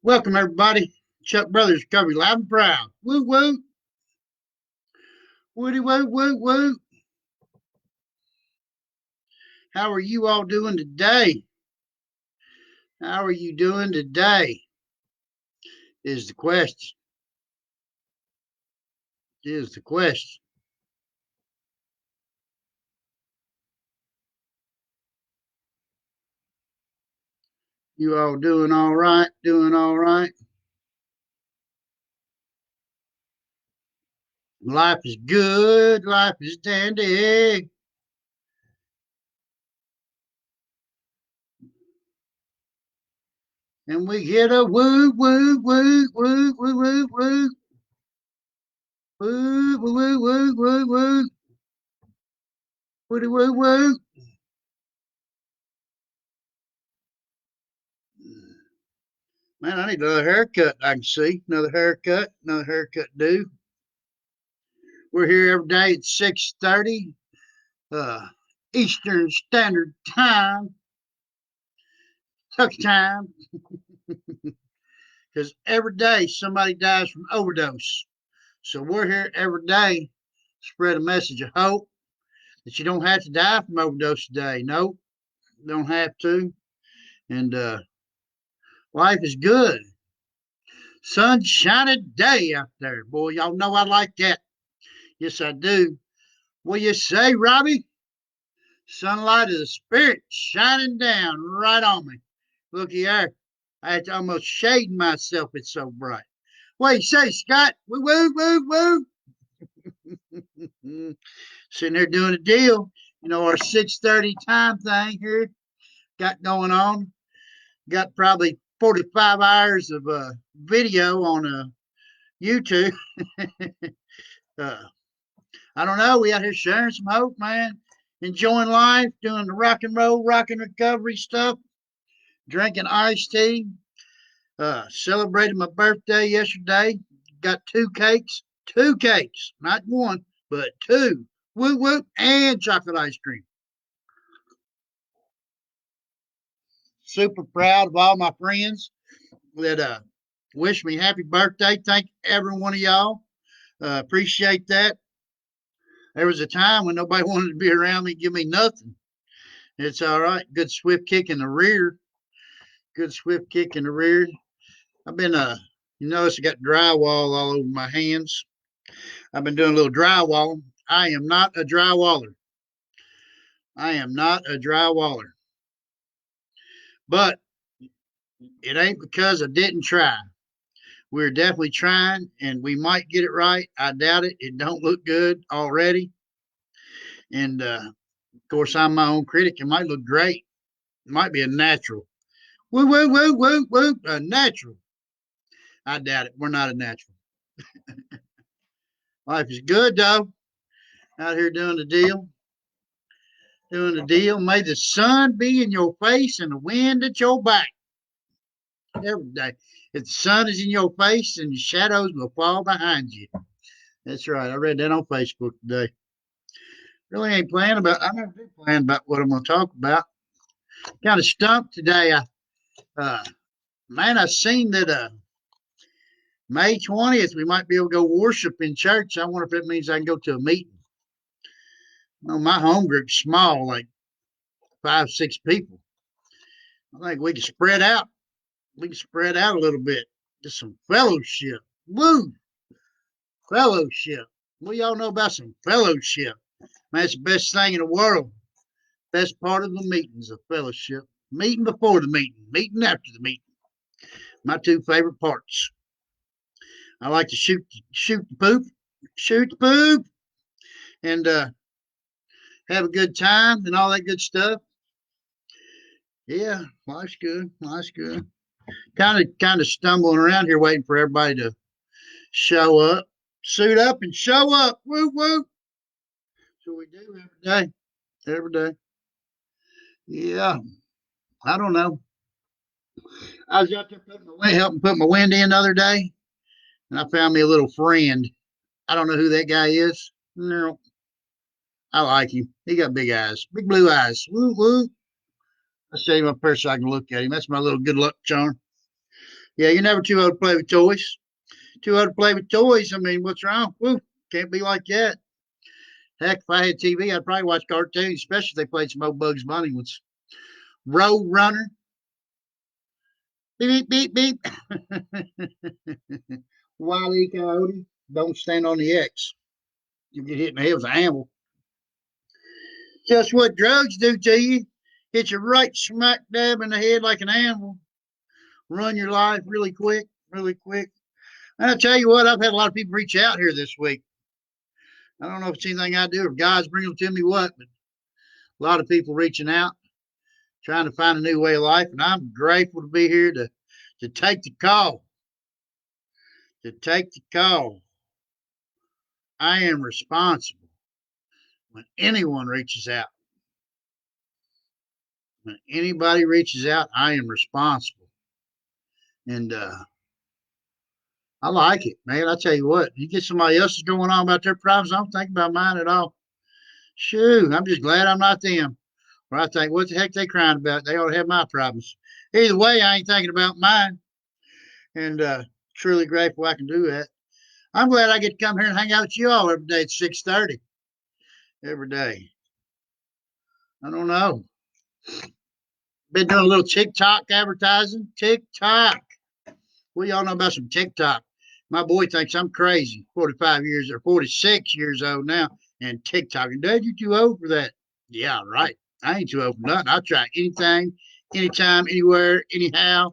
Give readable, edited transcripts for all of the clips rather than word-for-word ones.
Welcome, everybody. Chuck Brothers Recovery Live and Proud. Woo, woo. Woody, woo, woo, woo. How are you all doing today? How are you doing today? Is the question. Is the question. You all doing all right? Doing all right? Life is good. Life is dandy. And we get a woo, woo, woo, woo, woo, woo, woo. Woo, woo, woo, woo, woo, woo. Woody, woo, woo. Man, I need another haircut. I can see another haircut. Another haircut due. We're here every day at 6:30 uh, Eastern Standard Time, Tuck time, because every day somebody dies from overdose. So we're here every day to spread a message of hope that you don't have to die from overdose today. Nope, don't have to. And life is good. Sunshiny day out there. Boy, y'all know I like that. Yes, I do. What you say, Robbie? Sunlight of the spirit shining down right on me. Looky there. I had to almost shade myself. It's so bright. What you say, Scott? Woo, woo, woo, woo. Sitting here doing a deal. You know, our 6:30 time thing here got going on. Got probably 45 hours of video on YouTube. uh, I don't know. We out here sharing some hope, man. Enjoying life, doing the rock and roll, rock and recovery stuff, drinking iced tea. Celebrated my birthday yesterday. Got two cakes, not one, but two. Woo woo, and chocolate ice cream. Super proud of all my friends that wish me happy birthday. Thank every one of y'all. Appreciate that. There was a time when nobody wanted to be around me, give me nothing. It's all right. Good swift kick in the rear. Good swift kick in the rear. I've been you notice I got drywall all over my hands. I've been doing a little drywall. I am not a drywaller. I am not a drywaller. But it ain't because I didn't try. We're definitely trying and we might get it right. I doubt it. It don't look good already. And of course, I'm my own critic. It might look great. It might be a natural. Woo, woo, woo, woo, woo. A natural. I doubt it. We're not a natural. Life is good, though. Out here doing the deal. Doing the deal. May the sun be in your face and the wind at your back every day. If the sun is in your face, and the shadows will fall behind you. That's right. I read that on Facebook today. Really ain't planning about. I never do plan about what I'm going to talk about. Kind of stumped today. Uh, man, I seen that May 20th we might be able to go worship in church. I wonder if that means I can go to a meeting. Well, my home group's small, like 5, 6 people. I think we can spread out. We can spread out a little bit. Just some fellowship. Woo! Fellowship. We all know about some fellowship. Man, that's the best thing in the world. Best part of the meeting is a fellowship. Meeting before the meeting, meeting after the meeting. My two favorite parts. I like to shoot the poop, and have a good time and all that good stuff. Yeah, life's good. Life's good. Kind of stumbling around here, waiting for everybody to show up, suit up, and show up. Woo woo. So we do every day. Every day. Yeah. I don't know. I was out there helping put my wind in the other day, and I found me a little friend. I don't know who that guy is. No, I like him. He got big eyes, big blue eyes. Woo woo. I'll show you my purse so I can look at him. That's my little good luck charm. Yeah, you're never too old to play with toys. Too old to play with toys. I mean, what's wrong? Woo, can't be like that. Heck, if I had TV, I'd probably watch cartoons, especially if they played some old Bugs Bunny ones. Road Runner. Beep, beep, beep, beep. Wile E. Coyote. Don't stand on the X. You get hit in the head with an anvil. Just what drugs do to you. Hit you right smack dab in the head like an anvil. Run your life really quick, really quick. And I tell you what, I've had a lot of people reach out here this week. I don't know if it's anything I do or God's bringing them to me, what, but a lot of people reaching out, trying to find a new way of life. And I'm grateful to be here to take the call. To take the call. I am responsible when anyone reaches out. When anybody reaches out, I am responsible. And I like it, man. I tell you what, you get somebody else is going on about their problems, I don't think about mine at all. Shoot, I'm just glad I'm not them. Or I think, what the heck they crying about? They ought to have my problems. Either way, I ain't thinking about mine. And truly grateful I can do that. I'm glad I get to come here and hang out with you all every day at 6:30. Every day. I don't know. Been doing a little TikTok advertising. TikTok. What y'all know about some TikTok? My boy thinks I'm crazy. 45 years or 46 years old now, and TikTok. And Dad, you're too old for that. Yeah, right. I ain't too old for nothing. I'll try anything, anytime, anywhere, anyhow.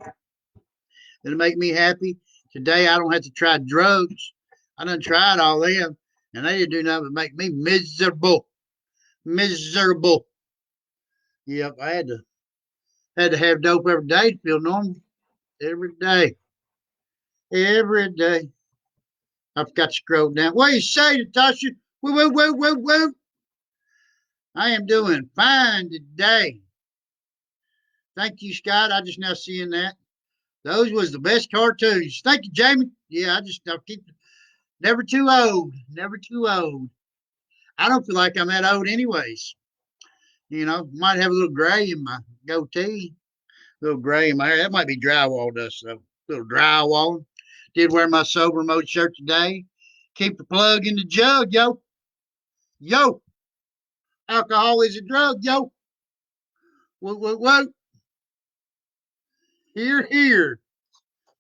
That'll make me happy. Today I don't have to try drugs. I done tried all them, and they didn't do nothing but make me miserable. Miserable. Yep, I had to have dope every day to feel normal. Every day. Every day. I forgot to scroll down. What do you say, Natasha? Woo, woo, woo, woo, woo. I am doing fine today. Thank you, Scott. I just now seeing that. Those was the best cartoons. Thank you, Jamie. Yeah, I'll keep never too old. Never too old. I don't feel like I'm that old anyways. You know, might have a little gray in my goatee. A little gray in my hair. That might be drywall dust though. A little drywall. Did wear my sober mode shirt today. Keep the plug in the jug, yo. Yo. Alcohol is a drug, yo. What? Here, here.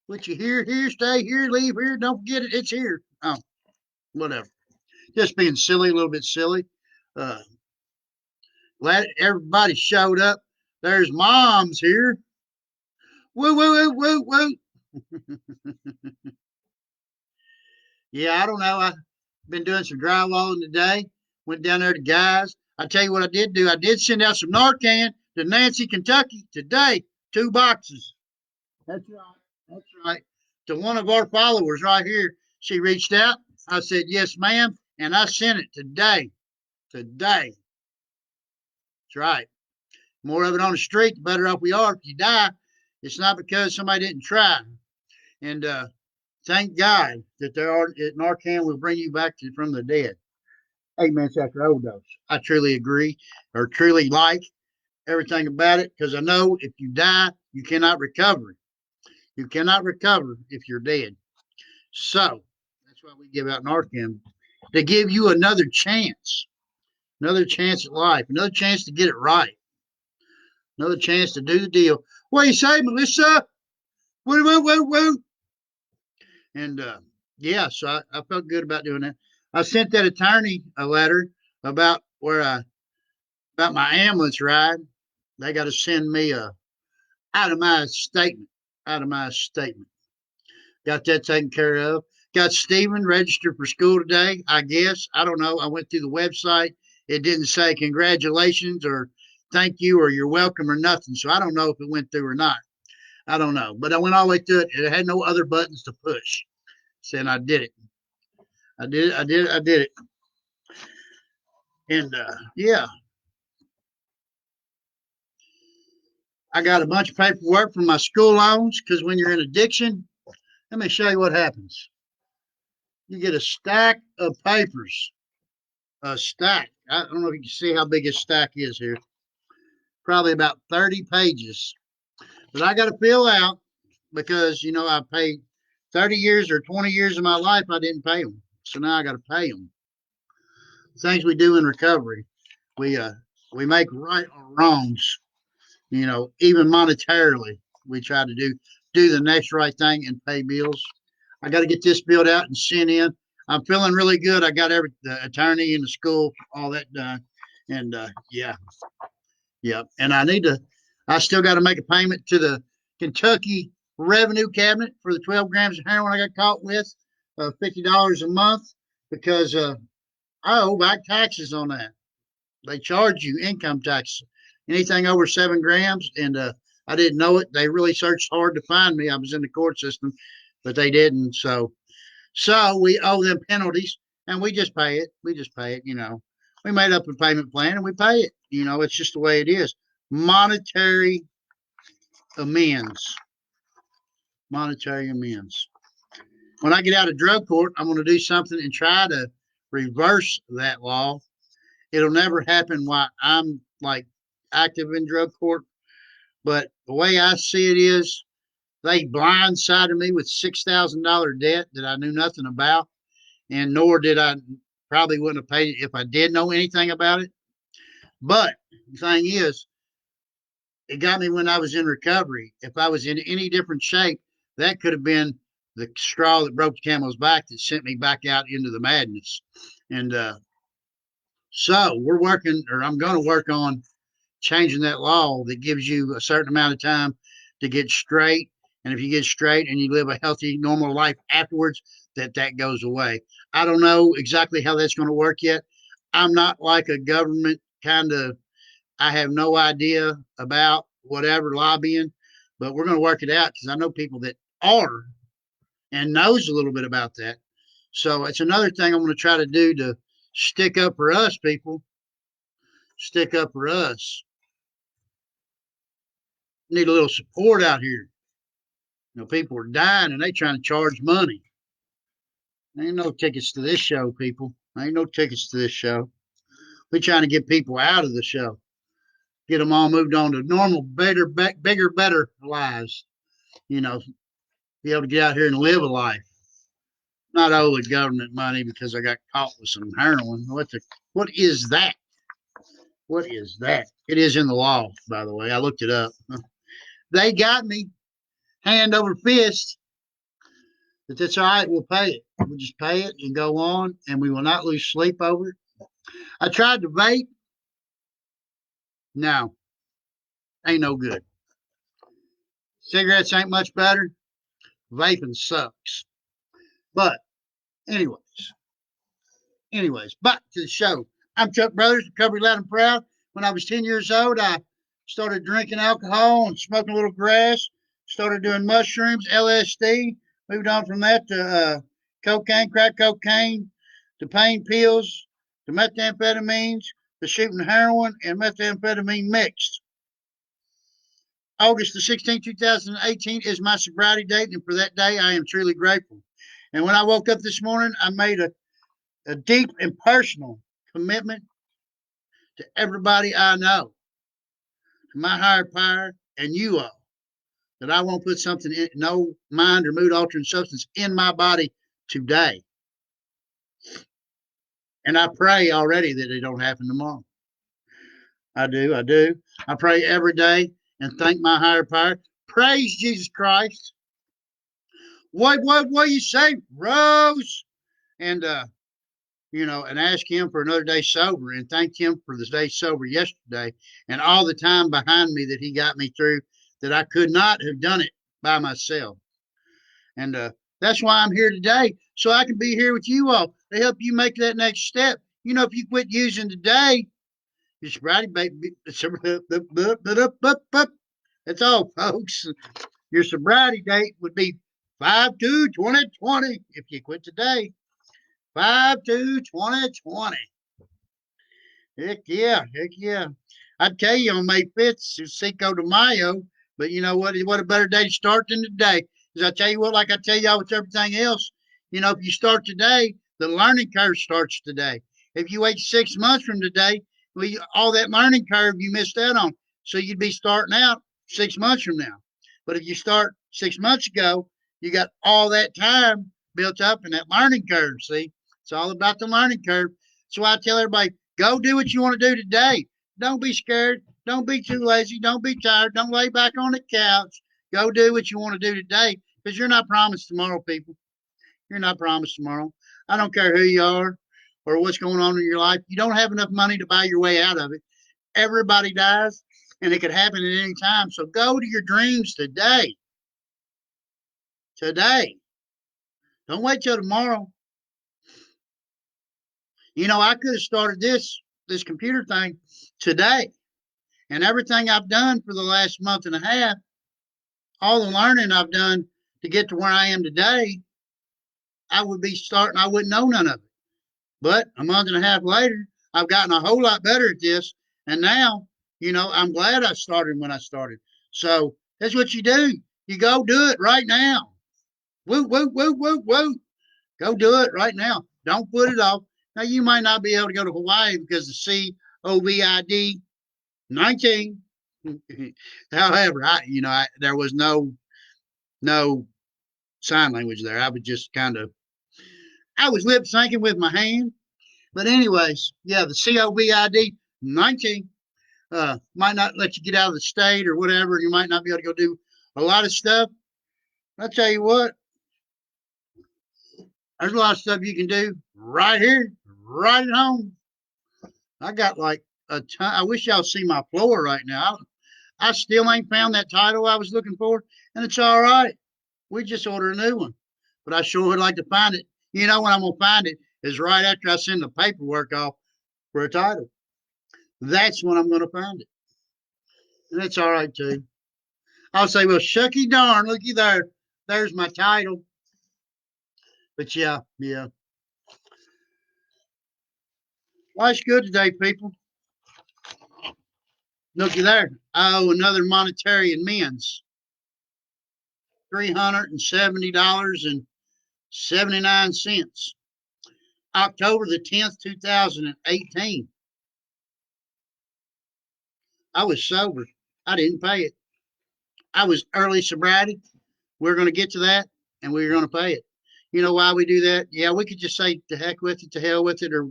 What you hear, here, stay here, leave here. Don't forget it. It's here. Oh, whatever. Just being silly, a little bit silly. Uh, Glad everybody showed up. There's moms here. Woo, woo, woo, woo, woo. Yeah, I don't know. I've been doing some drywalling today. Went down there to guys. I tell you what I did do. I did send out some Narcan to Nancy, Kentucky today. 2 boxes. That's right. That's right. To one of our followers right here. She reached out. I said, yes, ma'am. And I sent it today. Today. That's right. More of it on the street, the better off we are. If you die, it's not because somebody didn't try. And thank God that Narcan will bring you back from the dead. 8 minutes after overdose. I truly agree or truly like everything about it because I know if you die, you cannot recover. You cannot recover if you're dead. So that's why we give out Narcan to give you another chance at life, another chance to get it right, another chance to do the deal. What do you say, Melissa? Woo, woo, woo, woo. And yeah, so I felt good about doing that. I sent that attorney a letter about about my ambulance ride. They got to send me a itemized statement. Itemized statement. Got that taken care of. Got Stephen registered for school today. I guess I don't know. I went through the website. It didn't say congratulations or thank you or you're welcome or nothing. So I don't know if it went through or not. I don't know. But I went all the way through it. It had no other buttons to push. Saying I did it. I did it. I did it. I did it. And yeah, I got a bunch of paperwork from my school loans because when you're in addiction, let me show you what happens. You get a stack of papers. A stack. I don't know if you can see how big a stack is here. Probably about 30 pages. But I got to fill out because, you know, I paid 30 years or 20 years of my life, I didn't pay them. So now I got to pay them. Things we do in recovery, we uh we make right or wrongs. You know, even monetarily, we try to do the next right thing and pay bills. I got to get this built out and sent in. I'm feeling really good. I got the attorney and the school, all that done, and yeah, yeah. And I still got to make a payment to the Kentucky Revenue Cabinet for the 12 grams of heroin I got caught with, $50 a month, because I owe back taxes on that. They charge you income tax, anything over 7 grams, and I didn't know it. They really searched hard to find me. I was in the court system, but they didn't. So we owe them penalties, and we just pay it. We just pay it. You know, we made up a payment plan, and we pay it. You know, it's just the way it is. Monetary amends. Monetary amends. When I get out of drug court, I'm going to do something and try to reverse that law. It'll never happen while I'm like active in drug court. But the way I see it is, they blindsided me with $6,000 debt that I knew nothing about, and nor did I probably wouldn't have paid it if I did know anything about it. But the thing is, it got me when I was in recovery. If I was in any different shape, that could have been the straw that broke the camel's back that sent me back out into the madness. And so we're working, or I'm going to work on changing that law that gives you a certain amount of time to get straight. And if you get straight and you live a healthy, normal life afterwards, that goes away. I don't know exactly how that's going to work yet. I'm not like a government kind of, I have no idea about whatever lobbying, but we're going to work it out because I know people that are and knows a little bit about that. So it's another thing I'm going to try to do to stick up for us, people. Stick up for us. Need a little support out here. You know, people are dying and they trying to charge money. There ain't no tickets to this show, people. There ain't no tickets to this show. We're trying to get people out of the show, get them all moved on to normal, better, bigger, better lives. You know, be able to get out here and live a life. Not owe the government money because I got caught with some heroin. What is that? What is that? It is in the law, by the way. I looked it up. They got me hand over fist. But that's all right. We'll pay it. We'll just pay it and go on, and we will not lose sleep over it. I tried to vape. No, ain't no good. Cigarettes ain't much better. Vaping sucks. But anyways, back to the show. I'm Chuck Brothers, Recovery Loud and Proud. When I was 10 years old, I started drinking alcohol and smoking a little grass. Started doing mushrooms, LSD. Moved on from that to cocaine, crack cocaine, to pain pills, to methamphetamines, to shooting heroin and methamphetamine mixed. August the 16th, 2018 is my sobriety date, and for that day, I am truly grateful. And when I woke up this morning, I made a deep and personal commitment to everybody I know, to my higher power, and you all, that I won't put something in, no mind or mood altering substance in my body today. And I pray already that it don't happen tomorrow. I do. I pray every day and thank my higher power. Praise Jesus Christ. What you say, Rose? And and ask him for another day sober and thank him for the day sober yesterday and all the time behind me that he got me through, that I could not have done it by myself. And that's why I'm here today, so I can be here with you all to help you make that next step. You know, if you quit using today, your sobriety baby, that's all, folks. Your sobriety date would be 5/2/2020 if you quit today. 5/2/2020. Heck yeah, heck yeah. I'd tell you on May 5th, Cinco de Mayo, but you know what? What a better day to start than today. Because I tell you what, like I tell y'all with everything else, you know, if you start today, the learning curve starts today. If you wait 6 months from today, well, all that learning curve you missed out on. So you'd be starting out 6 months from now. But if you start 6 months ago, you got all that time built up in that learning curve. See, it's all about the learning curve. So I tell everybody, go do what you want to do today. Don't be scared. Don't be too lazy. Don't be tired. Don't lay back on the couch. Go do what you want to do today because you're not promised tomorrow, people. You're not promised tomorrow. I don't care who you are or what's going on in your life. You don't have enough money to buy your way out of it. Everybody dies, and it could happen at any time. So go to your dreams today. Today. Don't wait till tomorrow. I could have started this computer thing today. And everything I've done for the last month and a half, all the learning I've done to get to where I am today, I would be starting, I wouldn't know none of it. But a month and a half later, I've gotten a whole lot better at this. And now, I'm glad I started when I started. So that's what you do. You go do it right now. Woo, woo, woo, woo, woo. Go do it right now. Don't put it off. Now, you might not be able to go to Hawaii because the COVID 19. However, there was no sign language there. I was just I was lip syncing with my hand. But anyways, yeah, the COVID 19 might not let you get out of the state or whatever. You might not be able to go do a lot of stuff. I'll tell you what, there's a lot of stuff you can do right here, right at home. I got like a ton. I wish y'all see my floor right now. I still ain't found that title I was looking for, and it's all right. We just order a new one. But I sure would like to find it. When I'm going to find it is right after I send the paperwork off for a title. That's when I'm going to find it. And that's all right, too. I'll say, well, shucky darn, looky there. There's my title. But yeah. Life's good today, people. Looky there. Oh, another monetary amends. $370.79. October the 10th, 2018. I was sober. I didn't pay it. I was early sobriety. We're going to get to that, and we're going to pay it. You know why we do that? Yeah, we could just say to heck with it, to hell with it, or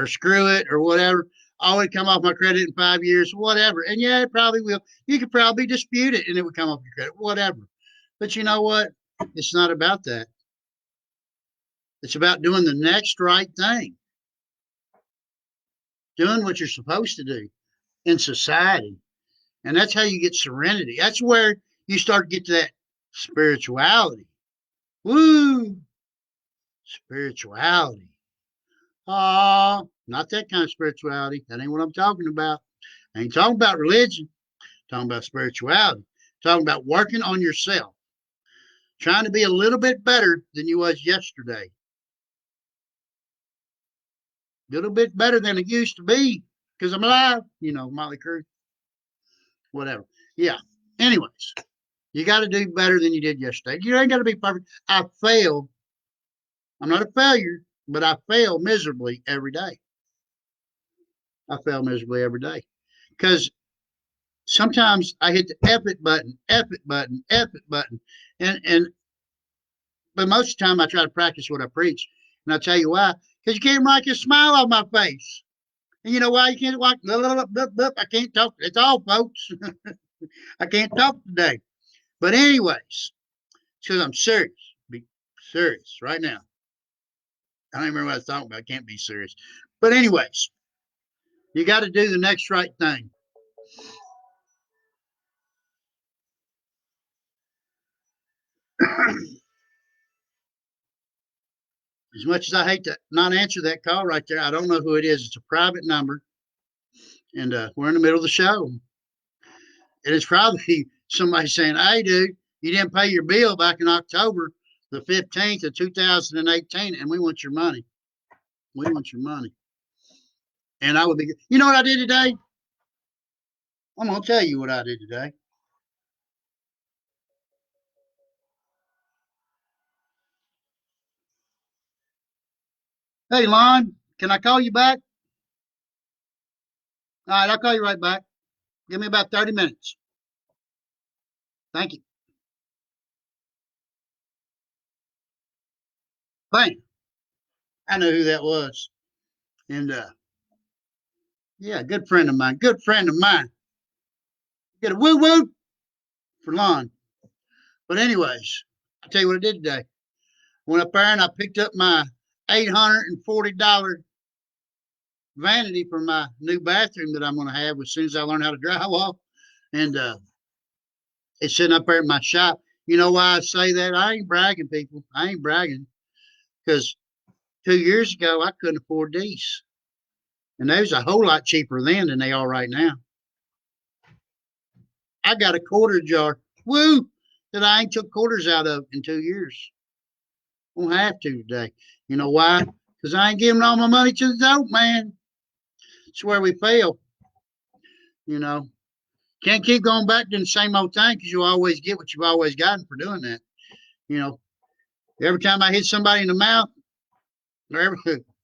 screw it, or whatever. Oh, it come off my credit in 5 years, whatever. And yeah, it probably will. You could probably dispute it, and it would come off your credit, whatever. But you know what? It's not about that. It's about doing the next right thing, doing what you're supposed to do in society. And that's how you get serenity. That's where you start to get to that spirituality. Woo! Spirituality. Not that kind of spirituality. That ain't what I'm talking about. I ain't talking about religion. I'm talking about spirituality. I'm talking about working on yourself. Trying to be a little bit better than you was yesterday. A little bit better than it used to be. Because I'm alive. Motley Crue. Whatever. Yeah. Anyways, you got to do better than you did yesterday. You ain't got to be perfect. I fail. I'm not a failure, but I fail miserably every day. I fail miserably every day because sometimes I hit the F it button, F it button, F it button, and but most of the time I try to practice what I preach, and I'll tell you why. Because you can't make a smile off my face, and you know why you can't walk? I can't talk. It's all, folks. I can't talk today. But anyways, because I'm serious. Be serious right now. I don't even remember what I was talking about. I can't be serious. But anyways, you got to do the next right thing. As much as I hate to not answer that call right there, I don't know who it is. It's a private number, and we're in the middle of the show. And it's probably somebody saying, "Hey, dude, you didn't pay your bill back in October the 15th of 2018, and we want your money. We want your money." And I would be, you know what I did today? I'm going to tell you what I did today. Hey, Lon, can I call you back? All right, I'll call you right back. Give me about 30 minutes. Thank you. Bam. I knew who that was. And yeah, good friend of mine. Good friend of mine. Get a woo woo for Lon. But anyways, I'll tell you what I did today. Went up there and I picked up my $840 vanity for my new bathroom that I'm going to have as soon as I learn how to drywall. And it's sitting up there in my shop. You know why I say that? I ain't bragging, people. I ain't bragging because 2 years ago I couldn't afford these, and they was a whole lot cheaper then than they are right now. I got a quarter jar, woo, that I ain't took quarters out of in 2 years. Won't have to today. You know why? Because I ain't giving all my money to the dope man. It's where we fail. You know, can't keep going back to the same old thing because you always get what you've always gotten for doing that. You know, every time I hit somebody in the mouth, never,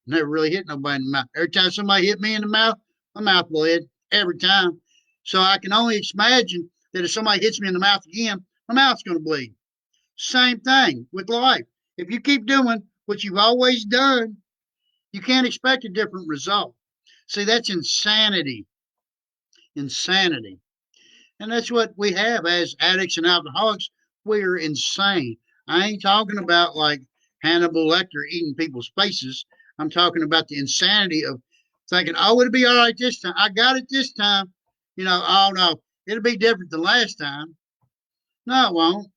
never really hit nobody in the mouth. Every time somebody hit me in the mouth, my mouth bled every time. So I can only imagine that if somebody hits me in the mouth again, my mouth's going to bleed. Same thing with life. If you keep doing what you've always done, you can't expect a different result. See, that's insanity. Insanity. And that's what we have as addicts and alcoholics. We're insane. I ain't talking about like Hannibal Lecter eating people's faces. I'm talking about the insanity of thinking, oh, it'll be all right this time. I got it this time. You know, oh no, it'll be different the last time. No, it won't.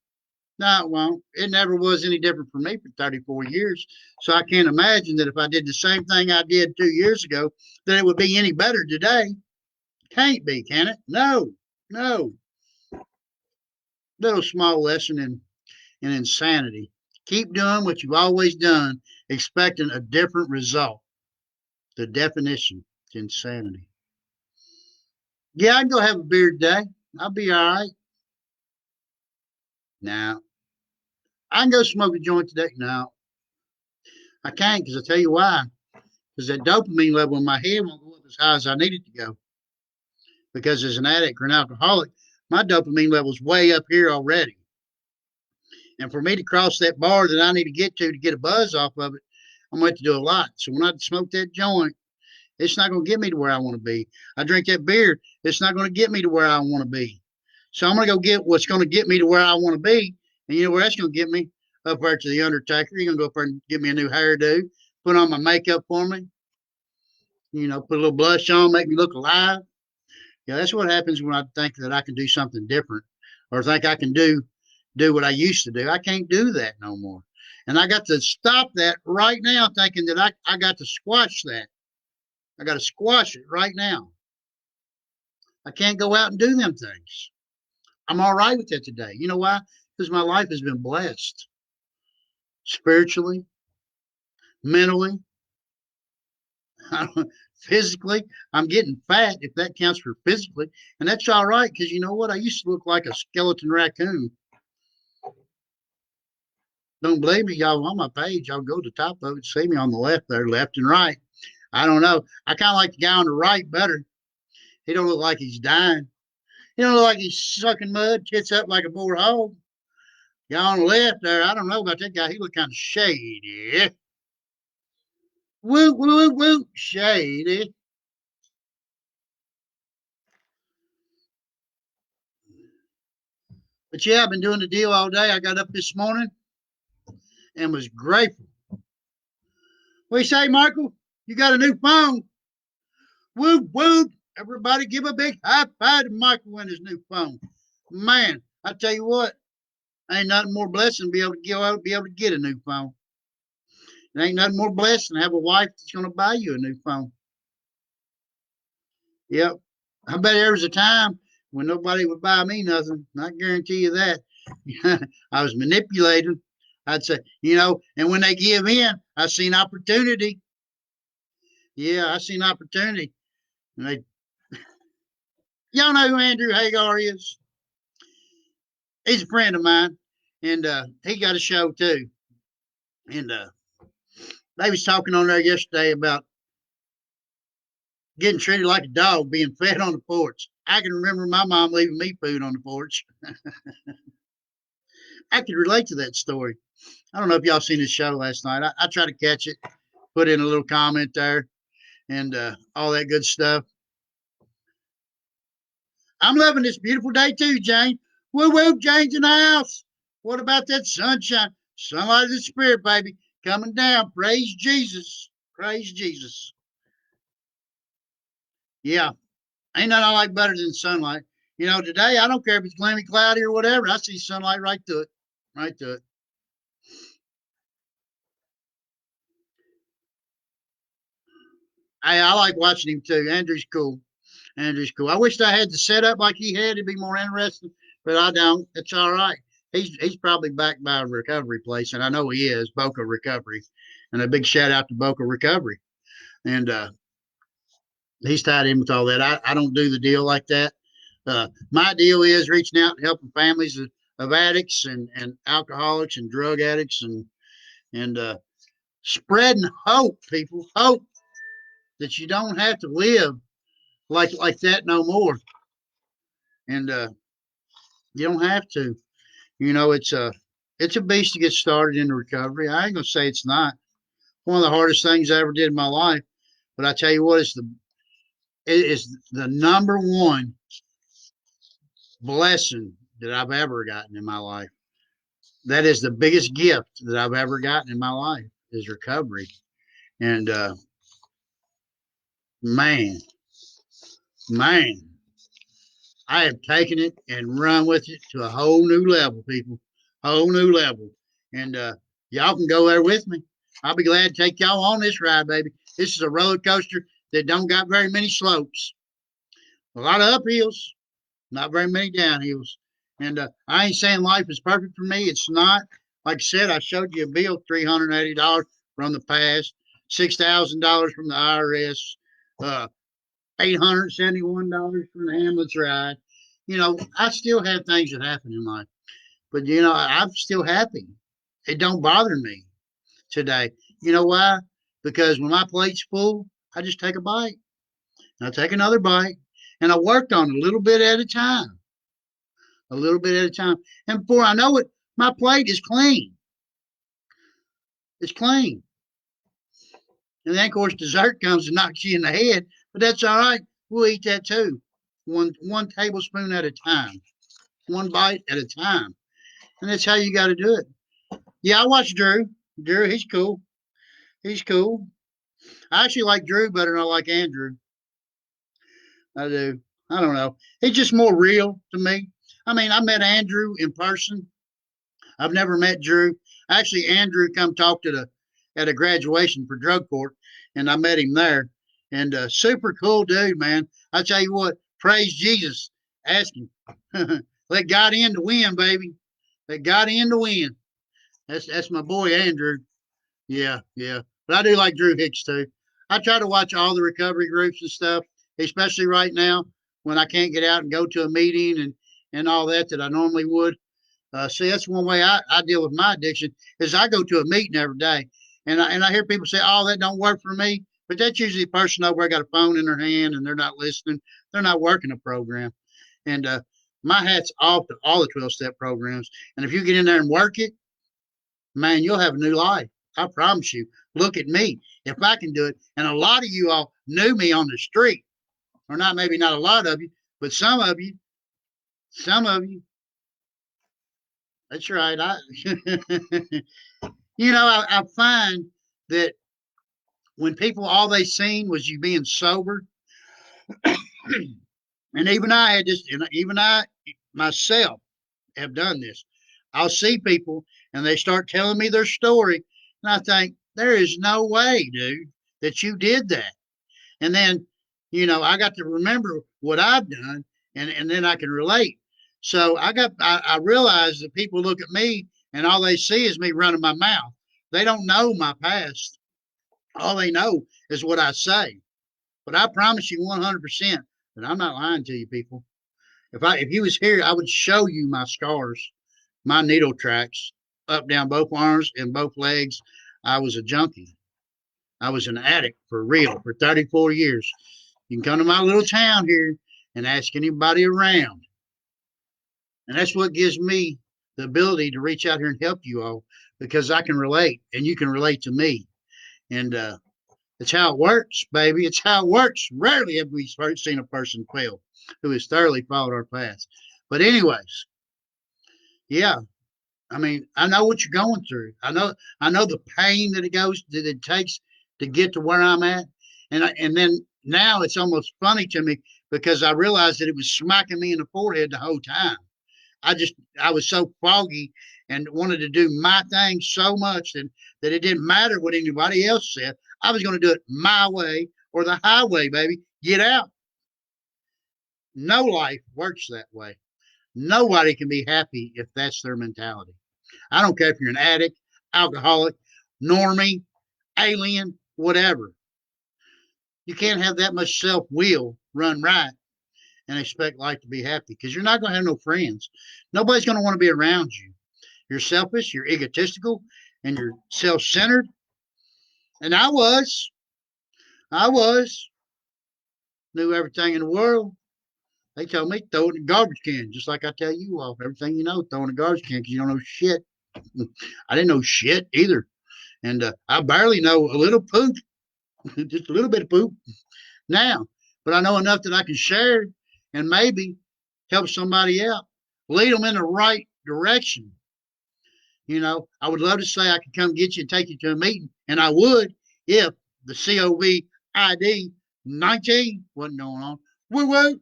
No, it won't. It never was any different for me for 34 years. So I can't imagine that if I did the same thing I did 2 years ago, that it would be any better today. Can't be, can it? No, no. Little small lesson in insanity. Keep doing what you've always done, expecting a different result. The definition is insanity. Yeah, I can go have a beer today. I'll be all right. Now, I can go smoke a joint today. No, I can't because I tell you why. Because that dopamine level in my head won't go up as high as I need it to go. Because as an addict or an alcoholic, my dopamine level's way up here already. And for me to cross that bar that I need to get a buzz off of it, I'm going to have to do a lot. So when I smoke that joint, it's not going to get me to where I want to be. I drink that beer, it's not going to get me to where I want to be. So I'm going to go get what's going to get me to where I want to be. And you know where that's going to get me? Up there to the Undertaker. You're going to go up there and get me a new hairdo, put on my makeup for me, you know, put a little blush on, make me look alive. Yeah, that's what happens when I think that I can do something different or think I can do what I used to do. I can't do that no more. And I got to stop that right now, thinking that I got to squash that. I got to squash it right now. I can't go out and do them things. I'm all right with it today. You know why? Because my life has been blessed spiritually, mentally, physically. I'm getting fat, if that counts for physically. And that's all right because you know what? I used to look like a skeleton raccoon. Don't believe me, y'all on my page. Y'all go to the top of it, see me on the left there, left and right. I don't know. I kind of like the guy on the right better. He don't look like he's dying. He don't look like he's sucking mud, tits up like a bull hog. Y'all on the left there, I don't know about that guy. He look kind of shady. Woo, woo, woo, shady. But yeah, I've been doing the deal all day. I got up this morning and was grateful. What do you say, Michael? You got a new phone? Woo, woo. Everybody give a big high five to Michael and his new phone. Man, I tell you what, ain't nothing more blessed than be able to get a new phone. It ain't nothing more blessed than have a wife that's going to buy you a new phone. Yep. I bet there was a time when nobody would buy me nothing. I guarantee you that. I was manipulated. I'd say, you know, and when they give in, I seen opportunity. Yeah, I seen opportunity. And they, y'all know who Andrew Hagar is? He's a friend of mine, and he got a show too. And they was talking on there yesterday about getting treated like a dog, being fed on the porch. I can remember my mom leaving me food on the porch. I could relate to that story. I don't know if y'all seen this show last night. I tried to catch it, put in a little comment there, and all that good stuff. I'm loving this beautiful day too, Jane. Woo woo, Jane's in the house. What about that sunshine? Sunlight of the Spirit, baby, coming down. Praise Jesus. Praise Jesus. Yeah, ain't nothing I like better than sunlight. You know, today I don't care if it's gloomy, cloudy, or whatever. I see sunlight right through it, right through it. I like watching him too. Andrew's cool. Andrew's cool. I wish I had the setup like he had. It'd be more interesting, but I don't. It's all right. He's probably backed by a recovery place, and I know he is. Boca Recovery, and a big shout out to Boca Recovery. And he's tied in with all that. I don't do the deal like that. My deal is reaching out and helping families of addicts and alcoholics and drug addicts and spreading hope, people, hope that you don't have to live like that no more, and you don't have to. You know, it's a beast to get started in recovery. I ain't gonna say it's not. One of the hardest things I ever did in my life, but I tell you what, it is the number one blessing that I've ever gotten in my life. That is the biggest gift that I've ever gotten in my life is recovery. And man, man, I have taken it and run with it to a whole new level, people. Whole new level. And y'all can go there with me. I'll be glad to take y'all on this ride, baby. This is a roller coaster that don't got very many slopes. A lot of uphills, not very many downhills. And I ain't saying life is perfect for me. It's not. Like I said, I showed you a bill, $380 from the past, $6,000 from the IRS, $871 for an ambulance ride. You know, I still have things that happen in life, but you know, I'm still happy. It don't bother me today. You know why? Because when my plate's full, I just take a bite. I take another bite, and I worked on it a little bit at a time, a little bit at a time. And before I know it, my plate is clean. It's clean. And then, of course, dessert comes and knocks you in the head, but that's all right. We'll eat that too. One tablespoon at a time, one bite at a time. And that's how you got to do it. Yeah, I watch Drew. Drew, he's cool. He's cool. I actually like Drew better than I like Andrew. I do. I don't know. He's just more real to me. I mean, I met Andrew in person. I've never met Drew. Actually, Andrew come talk to the at a graduation for drug court, and I met him there. And super cool dude, man. I tell you what, praise Jesus. Ask him. Let God in to win, baby. Let God in to win. That's my boy Andrew. Yeah, yeah. But I do like Drew Hicks too. I try to watch all the recovery groups and stuff, especially right now when I can't get out and go to a meeting and all that I normally would. See, that's one way I deal with my addiction is I go to a meeting every day, and I hear people say, "Oh, that don't work for me," but that's usually a person over there got a phone in their hand and they're not listening. They're not working a program. And my hat's off to all the 12-step programs. And if you get in there and work it, man, you'll have a new life. I promise you. Look at me. If I can do it, and a lot of you all knew me on the street, or not, maybe not a lot of you, but some of you. That's right. You know, I find that when people all they seen was you being sober, and even I had this, and even I myself have done this. I'll see people and they start telling me their story, and I think there is no way, dude, that you did that. And then, you know, I got to remember what I've done, and then I can relate. So I realize that people look at me and all they see is me running my mouth. They don't know my past. All they know is what I say. But I promise you 100% that I'm not lying to you, people. If you was here, I would show you my scars, my needle tracks up down both arms and both legs. I was a junkie. I was an addict for real for 34 years. You can come to my little town here and ask anybody around. And that's what gives me the ability to reach out here and help you all because I can relate and you can relate to me. And it's how it works, baby. It's how it works. Rarely have we seen a person fail who has thoroughly followed our path. But, anyways, yeah, I mean, I know what you're going through. I know the pain that it takes to get to where I'm at, and then now it's almost funny to me because I realized that it was smacking me in the forehead the whole time. I was so foggy and wanted to do my thing so much that it didn't matter what anybody else said. I was going to do it my way or the highway, baby. Get out. No life works that way. Nobody can be happy if that's their mentality. I don't care if you're an addict, alcoholic, normie, alien, whatever. You can't have that much self will run right and expect life to be happy because you're not going to have no friends. Nobody's going to want to be around you. You're selfish, you're egotistical, and you're self centered. And I was, knew everything in the world. They told me throw it in the garbage can, just like I tell you all. Everything you know, throw in the garbage can because you don't know shit. I didn't know shit either. And I barely know a little poop, just a little bit of poop now. But I know enough that I can share and maybe help somebody out, lead them in the right direction. I would love to say I could come get you and take you to a meeting, and I would if the COVID 19 wasn't going on. Woo woo,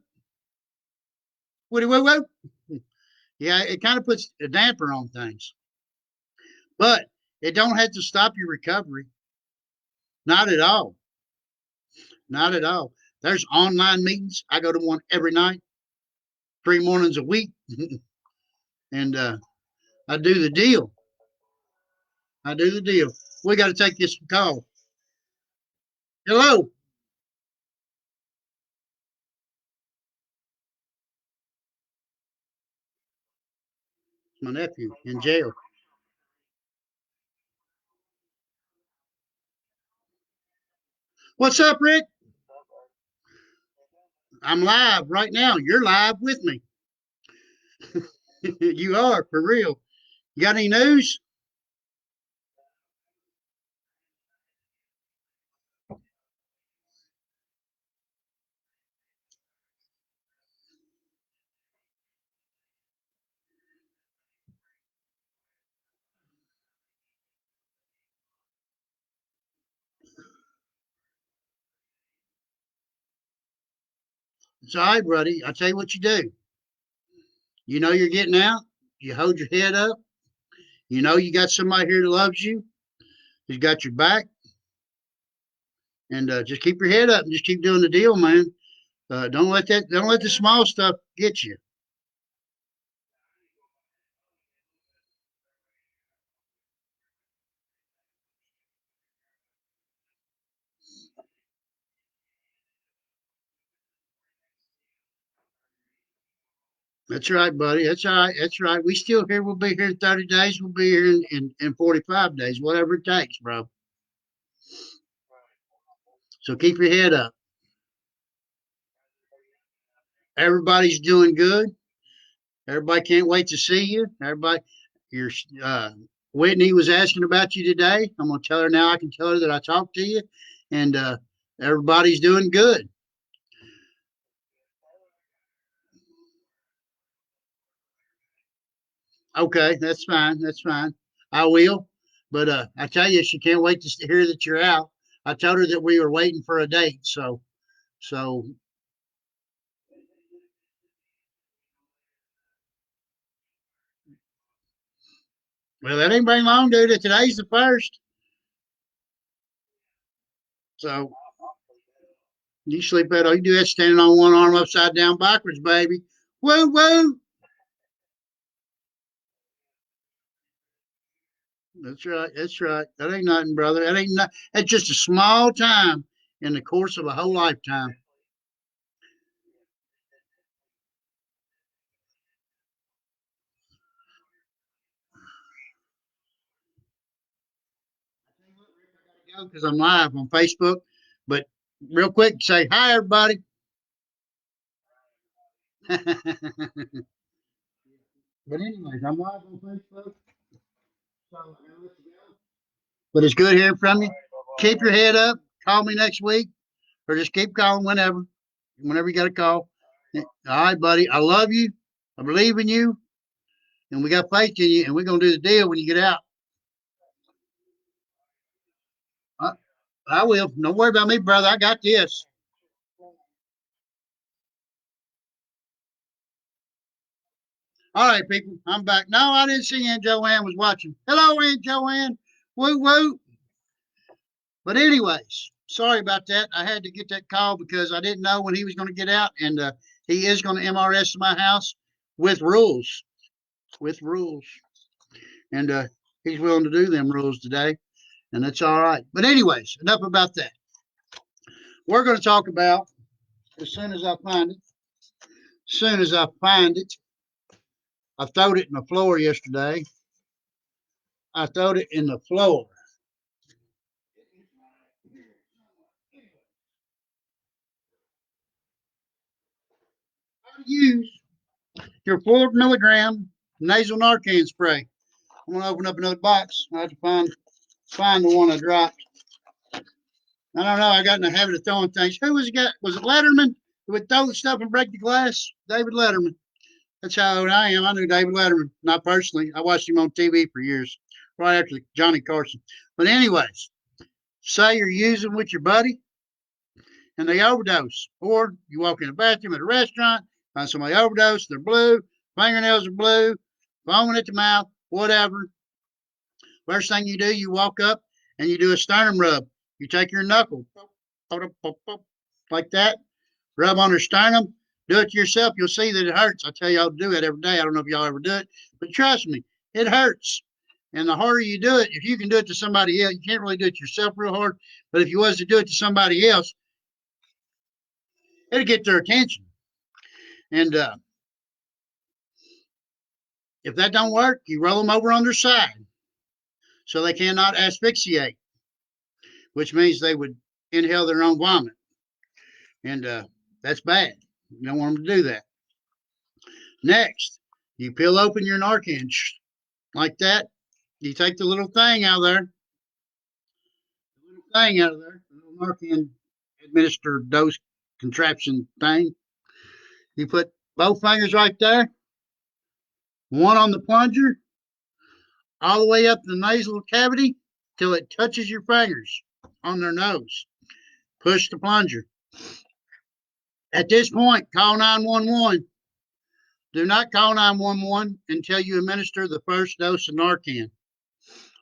woody woo woo. Yeah, it kind of puts a damper on things, but it don't have to stop your recovery. Not at all. Not at all. There's online meetings. I go to one every night, 3 mornings a week, and I do the deal. I do the deal. We got to take this call. Hello, my nephew in jail. What's up, Rick? I'm live right now. You're live with me. You are for real. You got any news? It's all right, buddy. I tell you what you do. You know you're getting out. You hold your head up. You know you got somebody here that loves you, who's got your back, and just keep your head up and just keep doing the deal, man. Don't let the small stuff get you. That's right, buddy. That's all right. That's right. We still here. We'll be here in 30 days. We'll be here in 45 days, whatever it takes, bro. So keep your head up. Everybody's doing good. Everybody can't wait to see you. Your uh, Whitney was asking about you today. I'm gonna tell her now. I can tell her that I talked to you, and everybody's doing good. Okay, that's fine. That's fine. I will. But I tell you, she can't wait to hear that you're out. I told her that we were waiting for a date. So well, that ain't been long, dude. Today's the first. So you sleep at all you do that standing on one arm upside down backwards, baby. Woo woo. That's right. That's right. That ain't nothing, brother. That ain't not. That's just a small time in the course of a whole lifetime. Because I'm live on Facebook, but real quick, say hi, everybody. But anyways, I'm live on Facebook. So I gotta let you go. But it's good hearing from you. Keep your head up. Call me next week, or just keep calling whenever you got a call. All right, buddy. I love you. I believe in you, and we got faith in you, and we're gonna do the deal when you get out. I, I will. Don't worry about me, brother. I got this. All right, people. I'm back. No, I didn't see Aunt Joanne was watching. Hello, Aunt Joanne. Woo woo. But anyways, sorry about that. I had to get that call because I didn't know when he was going to get out, and he is going to MRS my house with rules, with rules, and he's willing to do them rules today, and that's all right. But anyways, enough about that. We're going to talk about as soon as I find it. As soon as I find it, I throwed it in the floor yesterday. I throwed it in the floor. How to use your 4 milligram nasal Narcan spray. I'm gonna open up another box. I have to find the one I dropped. I don't know. I got in the habit of throwing things. Who was it? Was it Letterman who would throw the stuff and break the glass? David Letterman. That's how old I am. I knew David Letterman, not personally. I watched him on TV for years, right after Johnny Carson. But anyways, say you're using with your buddy and they overdose, or you walk in the bathroom at a restaurant, find somebody overdose, they're blue, fingernails are blue, foaming at the mouth, whatever. First thing you do, you walk up and you do a sternum rub. You take your knuckle, like that, rub on her sternum, do it to yourself. You'll see that it hurts. I tell y'all to do it every day. I don't know if y'all ever do it, but trust me, it hurts. And the harder you do it, if you can do it to somebody else, you can't really do it yourself real hard. But if you was to do it to somebody else, it'll get their attention. And if that don't work, you roll them over on their side so they cannot asphyxiate, which means they would inhale their own vomit. And that's bad. You don't want them to do that. Next, you peel open your Narcan like that. You take the little thing out of there, the little Narcan administered dose contraption thing. You put both fingers right there, one on the plunger, all the way up the nasal cavity till it touches your fingers on their nose. Push the plunger. At this point, call 911. Do not call 911 until you administer the first dose of Narcan.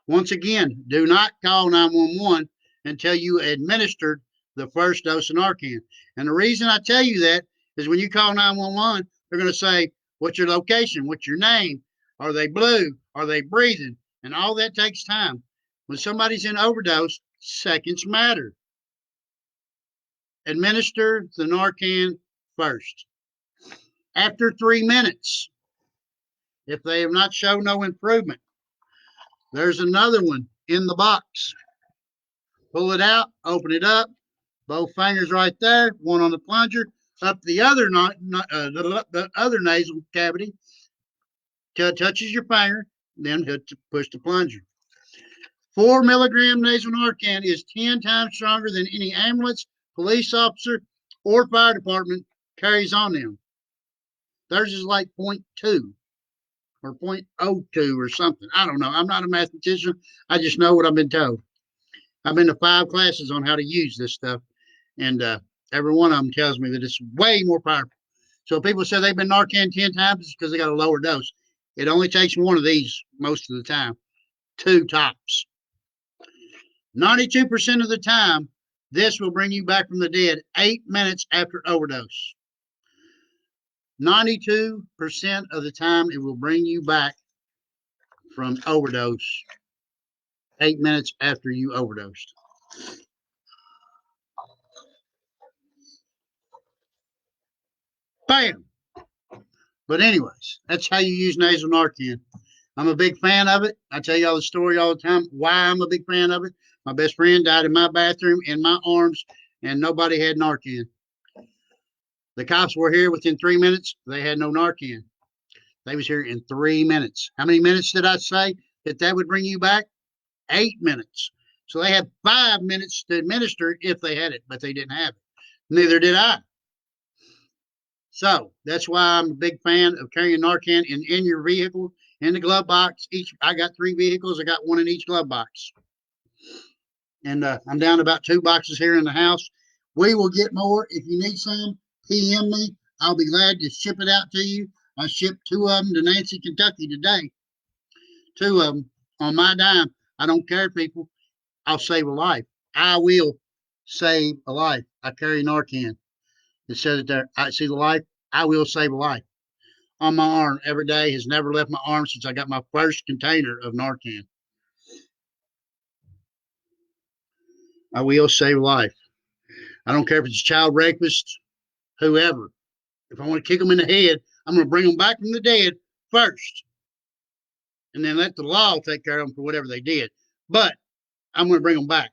Once again, do not call 911 until you administered the first dose of Narcan. And the reason I tell you that is when you call 911, they're going to say, what's your location? What's your name? Are they blue? Are they breathing? And all that takes time. When somebody's in overdose, seconds matter. Administer the Narcan first. After 3 minutes, if they have not shown no improvement, there's another one in the box. Pull it out, open it up, both fingers right there, one on the plunger, up the other nasal cavity till it touches your finger, then push the plunger. 4 milligram nasal Narcan is 10 times stronger than any ambulance, police officer, or fire department carries on them. Theirs is like 0.2 or 0.02 or something. I don't know. I'm not a mathematician. I just know what I've been told. I've been to 5 classes on how to use this stuff, and every one of them tells me that it's way more powerful. So people say they've been Narcan 10 times, it's because they got a lower dose. It only takes one of these most of the time, 2 tops. 92% of the time, this will bring you back from the dead 8 minutes after overdose. 92% of the time, it will bring you back from overdose 8 minutes after you overdosed. Bam! But anyways, that's how you use nasal Narcan. I'm a big fan of it. I tell y'all the story all the time why I'm a big fan of it. My best friend died in my bathroom in my arms and nobody had Narcan. The cops were here within 3 minutes. They had no Narcan. They was here in 3 minutes. How many minutes did I say that would bring you back? 8 minutes. So they had 5 minutes to administer if they had it, but they didn't have it. Neither did I. So that's why I'm a big fan of carrying Narcan in your vehicle, in the glove box. I got 3 vehicles. I got one in each glove box. And I'm down to about 2 boxes here in the house. We will get more. If you need some, PM me. I'll be glad to ship it out to you. I shipped 2 of them to Nancy, Kentucky today. 2 of them on my dime. I don't care, people. I'll save a life. I will save a life. I carry Narcan. It says it there. I see the life. I will save a life. On my arm every day, has never left my arm since I got my first container of Narcan. I will save a life. I don't care if it's a child rapist, whoever. If I want to kick them in the head, I'm going to bring them back from the dead first, and then let the law take care of them for whatever they did. But I'm going to bring them back,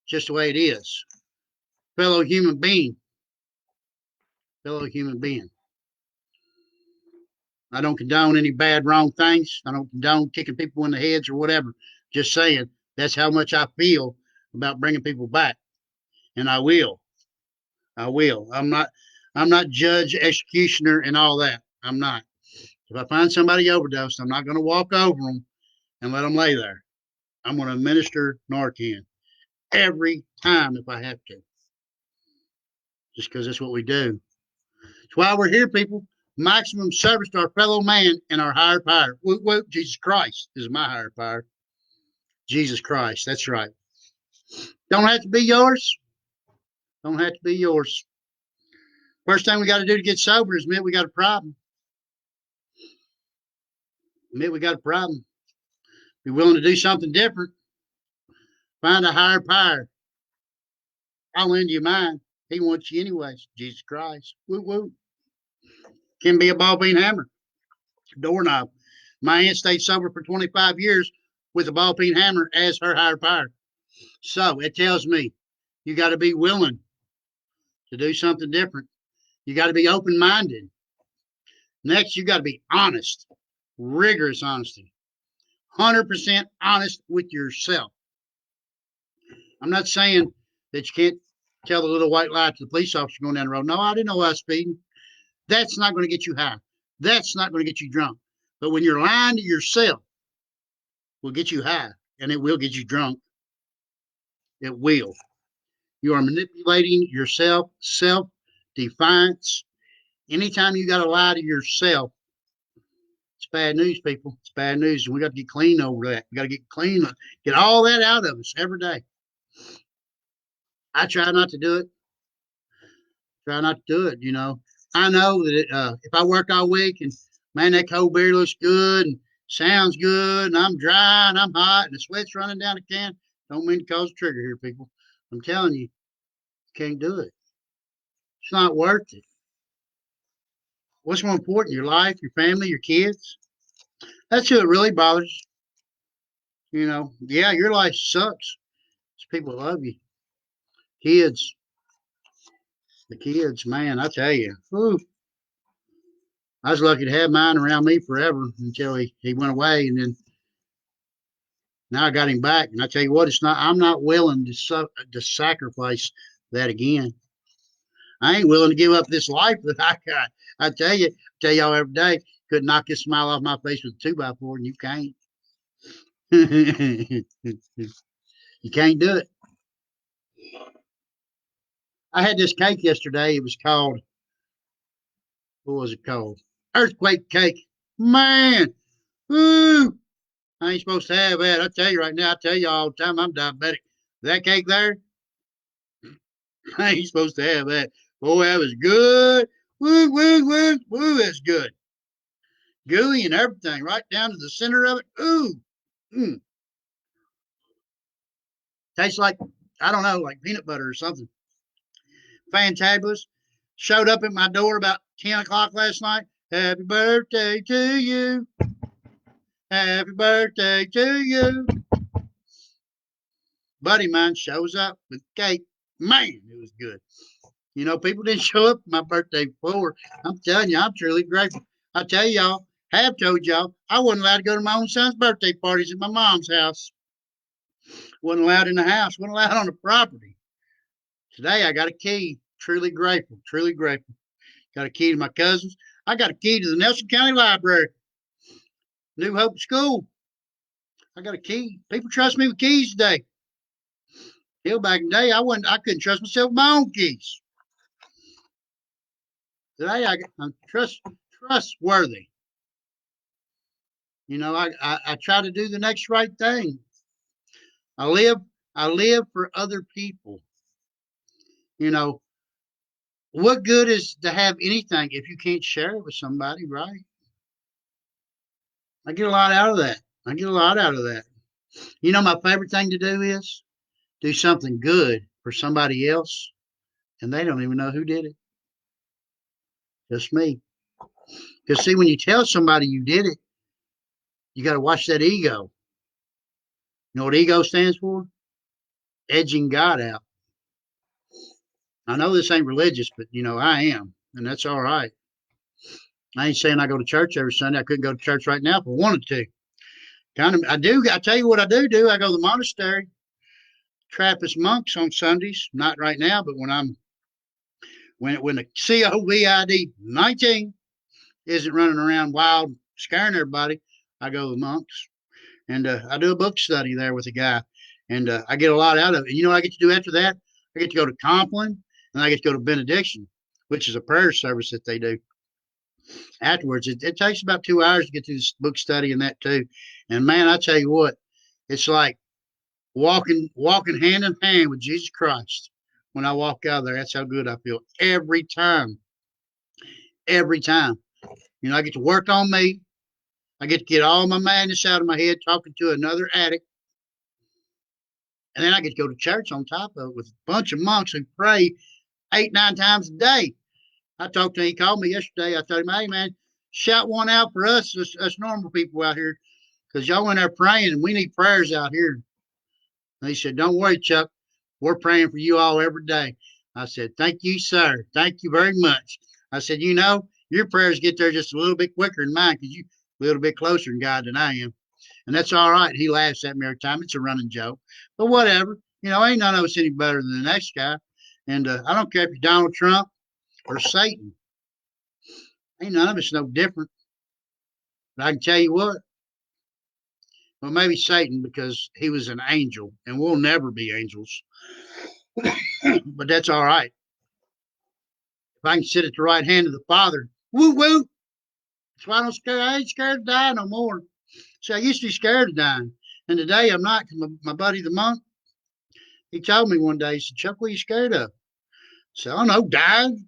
just the way it is. Fellow human being. Fellow human being. I don't condone any bad, wrong things. I don't condone kicking people in the heads or whatever. Just saying, that's how much I feel about bringing people back, and I will. I will. I'm not judge, executioner, and all that. I'm not. If I find somebody overdosed, I'm not going to walk over them and let them lay there. I'm going to administer Narcan every time if I have to, just because that's what we do. That's why we're here, people. Maximum service to our fellow man and our higher power. Jesus Christ is my higher power. Jesus Christ, that's right. Don't have to be yours. Don't have to be yours. First thing we got to do to get sober is admit we got a problem. Admit we got a problem. Be willing to do something different. Find a higher power. I'll lend you mine. He wants you anyways. Jesus Christ. Woo woo. Can be a ball peen hammer. Doorknob. My aunt stayed sober for 25 years with a ball peen hammer as her higher power. So it tells me you got to be willing to do something different. You got to be open minded. Next, you got to be honest, rigorous honesty, 100% honest with yourself. I'm not saying that you can't tell the little white lie to the police officer going down the road. No, I didn't know I was speeding. That's not going to get you high. That's not going to get you drunk. But when you're lying to yourself, will get you high, and it will get you drunk. It will. You are manipulating yourself, self-defiance. Anytime you got to lie to yourself, it's bad news, people. It's bad news, and we got to get clean over that. We got to get clean, get all that out of us every day. I try not to do it. Try not to do it. I know that if I work all week and man, that cold beer looks good and sounds good, and I'm dry and I'm hot and the sweat's running down the can, don't mean to cause a trigger here, people. I'm telling you, you can't do it. It's not worth it. What's more important, your life, your family, your kids? That's who it really bothers. Yeah, your life sucks. It's people that love you. Kids. The kids, man, I tell you. Whew. I was lucky to have mine around me forever until he went away, and then now I got him back. And I tell you what, I'm not willing to sacrifice that again. I ain't willing to give up this life that I got. I tell y'all every day, could knock this smile off my face with a 2x4, and you can't. You can't do it. I had this cake yesterday. It was called, what was it called? Earthquake cake. Man, woo! I ain't supposed to have that. I tell you right now, I tell you all the time, I'm diabetic. That cake there, I ain't supposed to have that. Boy, that was good. Woo, woo, woo, woo, that's good. Gooey and everything, right down to the center of it. Ooh. Mm. Tastes like, I don't know, like peanut butter or something. Fantabulous. Showed up at my door about 10 o'clock last night. Happy birthday to you. Happy birthday to you. Buddy mine shows up with cake. Man, it was good. You know, people didn't show up for my birthday before. I'm telling you, I'm truly grateful. I tell y'all, have told y'all, I wasn't allowed to go to my own son's birthday parties at my mom's house. Wasn't allowed in the house. Wasn't allowed on the property. Today, I got a key. Truly grateful. Truly grateful. Got a key to my cousins. I got a key to the Nelson County Library, New Hope School. I got a key. People trust me with keys today. Hell, back in the day, I couldn't trust myself with my own keys. Today, I'm trustworthy. You know, I try to do the next right thing. I live I live for other people. You know, what good is to have anything if you can't share it with somebody, right? I get a lot out of that. I get a lot out of that. You know, my favorite thing to do is do something good for somebody else, and they don't even know who did it. Just me. Because see, when you tell somebody you did it, you got to watch that ego. You know what ego stands for? Edging God out. I know this ain't religious, but you know I am, and that's all right. I ain't saying I go to church every Sunday. I couldn't go to church right now if I wanted to. Kind of, I do. I tell you what I do. I go to the monastery, Trappist monks on Sundays. Not right now, but when the COVID 19 isn't running around wild scaring everybody, I go to the monks and I do a book study there with a guy, and I get a lot out of it. And you know what I get to do after that? I get to go to Compline and I get to go to benediction, which is a prayer service that they do afterwards. It takes about 2 hours to get through this book study and that too. And man, I tell you what, it's like walking hand in hand with Jesus Christ. When I walk out of there, that's how good I feel every time. Every time. You know, I get to work on me. I get to get all my madness out of my head talking to another addict. And then I get to go to church on top of it with a bunch of monks who pray 8, 9 times a day. I talked to him. He called me yesterday. I told him, hey, man, shout one out for us normal people out here, because y'all in there praying and we need prayers out here. And he said, don't worry, Chuck. We're praying for you all every day. I said, thank you, sir. Thank you very much. I said, you know, your prayers get there just a little bit quicker than mine because you're a little bit closer to God than I am. And that's all right. He laughs at me every time. It's a running joke. But whatever. You know, ain't none of us any better than the next guy. And I don't care if you're Donald Trump or Satan. Ain't none of us no different. But I can tell you what. Well, maybe Satan because he was an angel, and we'll never be angels. But that's all right. If I can sit at the right hand of the Father, woo woo. That's why I ain't scared to die no more. See, I used to be scared of dying, and today I'm not. Cause my buddy the monk, he told me one day, he said, Chuck, what are you scared of? I said, I don't know, dying.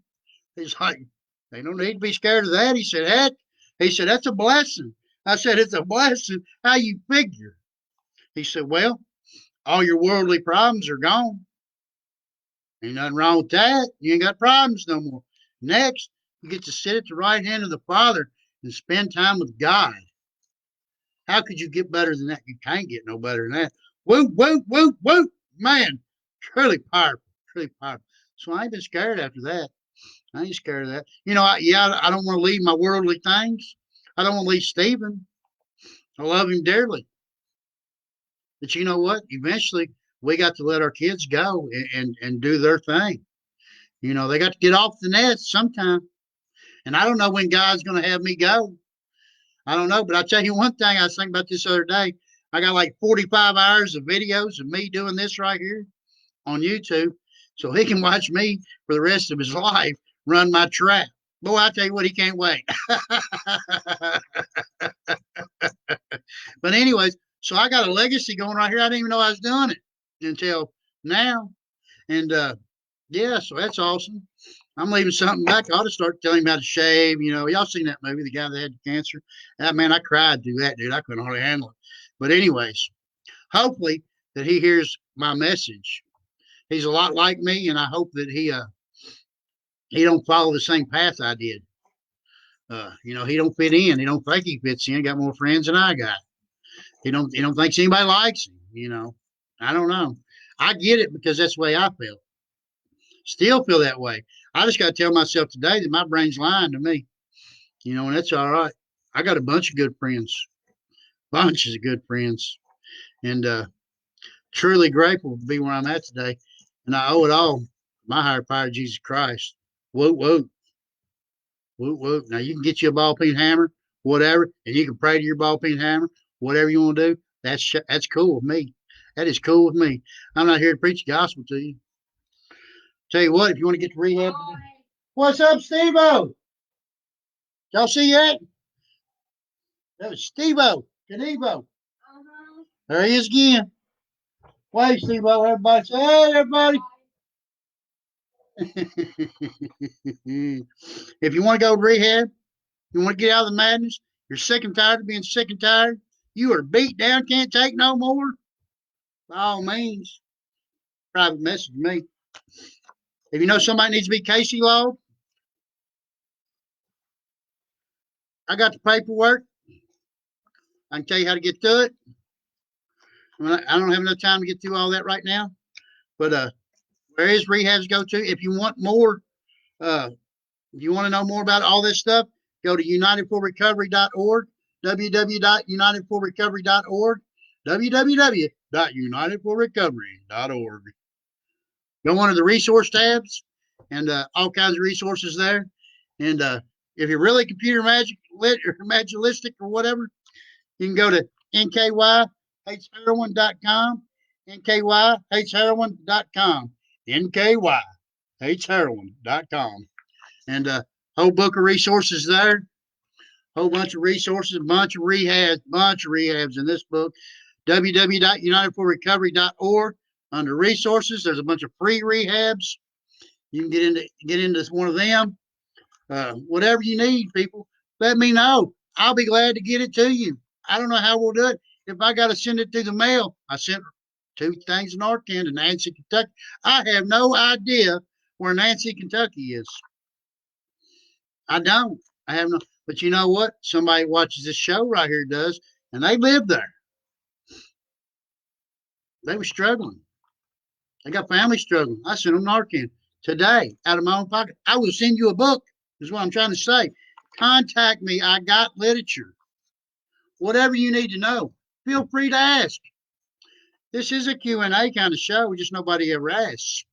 He's like, they don't need to be scared of that. He said, heck, he said, that's a blessing. I said, it's a blessing. How you figure? He said, well, all your worldly problems are gone. Ain't nothing wrong with that. You ain't got problems no more. Next, you get to sit at the right hand of the Father and spend time with God. How could you get better than that? You can't get no better than that. Woo, woo, woo, woo. Man, truly powerful. Truly powerful. So I ain't been scared after that. I ain't scared of that. You know, I don't want to leave my worldly things. I don't want to leave Stephen. I love him dearly. But you know what? Eventually, we got to let our kids go and do their thing. You know, they got to get off the nest sometime. And I don't know when God's going to have me go. I don't know. But I'll tell you one thing I was thinking about this other day. I got like 45 hours of videos of me doing this right here on YouTube. So he can watch me for the rest of his life run my trap. Boy, I tell you what, he can't wait. But anyways, so I got a legacy going right here. I didn't even know I was doing it until now. And yeah, so that's awesome. I'm leaving something back. I ought to start telling him how to shave. You know, y'all seen that movie, the guy that had cancer? That man, I cried through that, dude. I couldn't hardly handle it. But anyways, hopefully that he hears my message. He's a lot like me, and I hope that he don't follow the same path I did. You know, he don't fit in. He don't think he fits in. Got more friends than I got. He don't think anybody likes him. You know, I don't know. I get it because that's the way I felt. Still feel that way. I just got to tell myself today that my brain's lying to me. And that's all right. I got a bunch of good friends, bunches of good friends, and truly grateful to be where I'm at today. And I owe it all to my higher power, Jesus Christ. Whoop, whoop, whoop, whoop. Now, you can get you a ball peen hammer, whatever, and you can pray to your ball peen hammer, whatever you want to do. That's cool with me. That is cool with me. I'm not here to preach the gospel to you. Tell you what, if you want to get to rehab, what's up, Steve-O? Y'all see that? That was Steve-O. Steve-O. There he is again. Wave, Steve-O. Everybody say, hey, everybody. If you want to go to rehab, you want to get out of the madness, you're sick and tired of being sick and tired, you are beat down, can't take no more, by all means, private message me. If you know somebody needs to be Casey Law, I got the paperwork. I can tell you how to get through it. I don't have enough time to get through all that right now, but where is rehabs go to? If you want more, if you want to know more about all this stuff, go to unitedforrecovery.org, www.unitedforrecovery.org, www.unitedforrecovery.org. Go under the resource tabs and all kinds of resources there. And if you're really computer magilistic or whatever, you can go to nkyhateheroin.com, nkyhateheroin.com, nkyhateheroin.com. And whole book of resources there. Whole bunch of resources, bunch of rehabs in this book. www.unitedforrecovery.org. Under resources, there's a bunch of free rehabs. You can get into one of them. Whatever you need, people, let me know. I'll be glad to get it to you. I don't know how we'll do it. If I got to send it through the mail, I sent 2 things in Narcan to Nancy, Kentucky. I have no idea where Nancy, Kentucky is. I don't. I have no. But you know what? Somebody watches this show right here does, and they live there. They were struggling. They got family struggling. I sent them Narcan today out of my own pocket. I will send you a book, is what I'm trying to say. Contact me. I got literature. Whatever you need to know, feel free to ask. This is a Q&A kind of show, just nobody ever asks.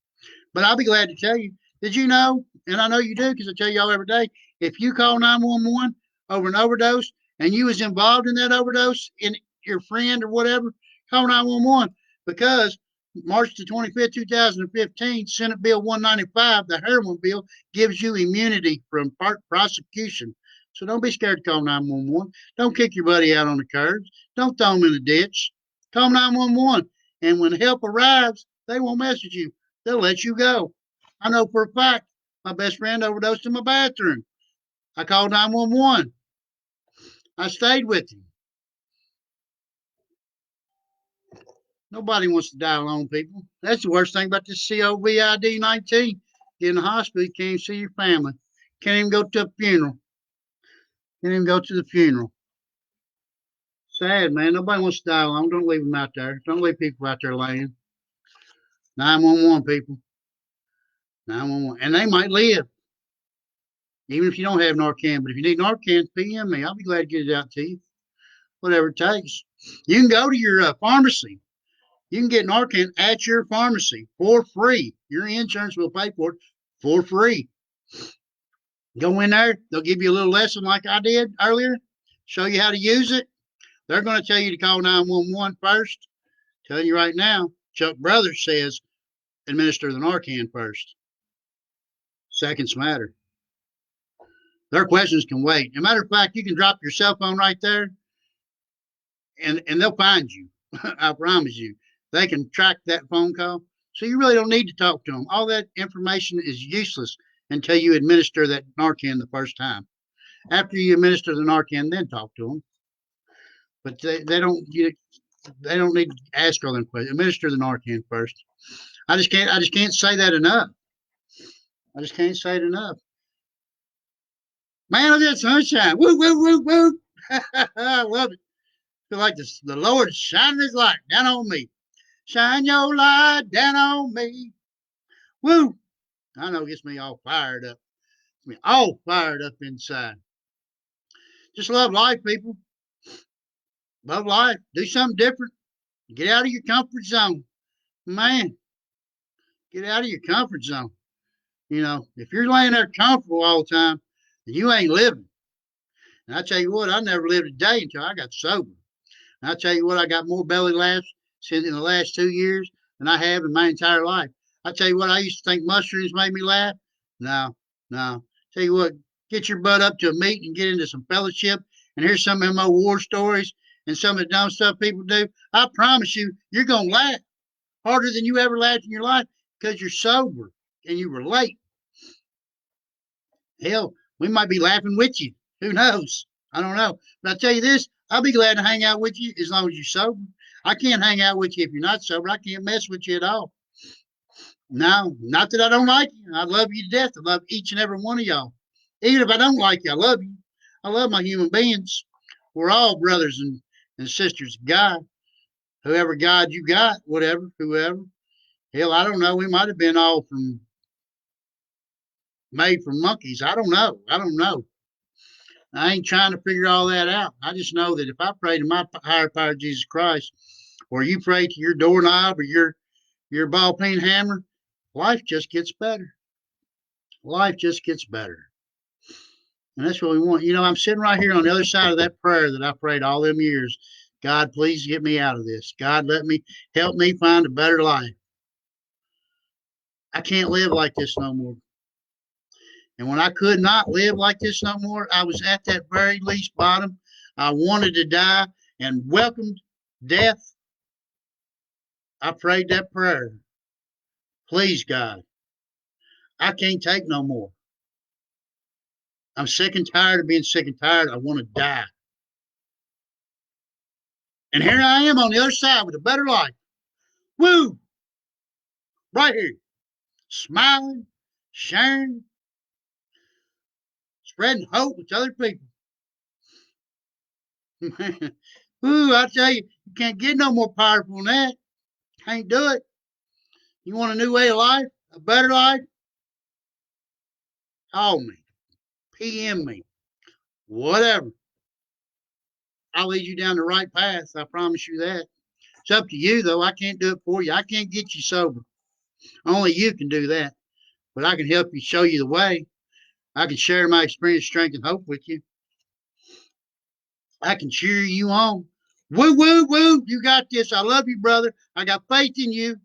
But I'll be glad to tell you. Did you know, and I know you do because I tell y'all every day, if you call 911 over an overdose and you was involved in that overdose, in your friend or whatever, call 911 because March the 25th, 2015, Senate Bill 195, the heroin bill, gives you immunity from prosecution. So don't be scared to call 911. Don't kick your buddy out on the curbs. Don't throw him in the ditch. Call 911. And when help arrives, they won't message you. They'll let you go. I know for a fact my best friend overdosed in my bathroom. I called 911. I stayed with him. Nobody wants to die alone, people. That's the worst thing about this COVID-19. Get in the hospital, you can't even see your family. Can't even go to a funeral. Can't even go to the funeral. Sad, man. Nobody wants to die alone. Don't leave them out there. Don't leave people out there laying. 911, people. 911. And they might live. Even if you don't have Narcan. But if you need Narcan, PM me. I'll be glad to get it out to you. Whatever it takes. You can go to your pharmacy. You can get Narcan at your pharmacy for free. Your insurance will pay for it for free. Go in there. They'll give you a little lesson like I did earlier. Show you how to use it. They're going to tell you to call 911 first. Telling you right now, Chuck Brothers says administer the Narcan first. Seconds matter. Their questions can wait. As a matter of fact, you can drop your cell phone right there and they'll find you. I promise you. They can track that phone call. So you really don't need to talk to them. All that information is useless until you administer that Narcan the first time. After you administer the Narcan, then talk to them. But they don't need to ask all them questions. Administer the Narcan first. I just can't say that enough. I just can't say it enough. Man, look at that sunshine. Woo, woo, woo, woo. I love it. I feel like the Lord is shining his light down on me. Shine your light down on me. Woo. I know it gets me all fired up. Gets me all fired up inside. Just love life, people. Love life. Do something different. Get out of your comfort zone. Man, get out of your comfort zone. You know, if you're laying there comfortable all the time, then you ain't living. And I tell you what, I never lived a day until I got sober. And I tell you what, I got more belly laughs since in the last 2 years than I have in my entire life. I tell you what, I used to think mushrooms made me laugh. No, no. Tell you what, get your butt up to a meet and get into some fellowship and hear some of my war stories and some of the dumb stuff people do. I promise you, you're going to laugh harder than you ever laughed in your life because you're sober and you relate. Hell, we might be laughing with you. Who knows? I don't know. But I tell you this, I'll be glad to hang out with you as long as you're sober. I can't hang out with you if you're not sober. I can't mess with you at all. No, not that I don't like you. I love you to death. I love each and every one of y'all. Even if I don't like you, I love you. I love my human beings. We're all brothers and sisters of God. Whoever God you got, whatever, whoever. Hell, I don't know. We might have been all from made from monkeys. I don't know. I don't know. I ain't trying to figure all that out. I just know that if I pray to my higher power, Jesus Christ, or you pray to your doorknob or your ball peen hammer, life just gets better. Life just gets better. And that's what we want. You know, I'm sitting right here on the other side of that prayer that I prayed all them years. God, please get me out of this. God, help me find a better life. I can't live like this no more. And when I could not live like this no more, I was at that very least bottom. I wanted to die and welcomed death. I prayed that prayer. Please, God, I can't take no more. I'm sick and tired of being sick and tired. I want to die. And here I am on the other side with a better life. Woo! Right here. Smiling, sharing, spreading hope with other people. Ooh, I tell you, you can't get no more powerful than that. Can't do it. You want a new way of life? A better life? Call me. PM me. Whatever. I'll lead you down the right path. I promise you that. It's up to you, though. I can't do it for you. I can't get you sober. Only you can do that. But I can help you, show you the way. I can share my experience, strength, and hope with you. I can cheer you on. Woo, woo, woo. You got this. I love you, brother. I got faith in you.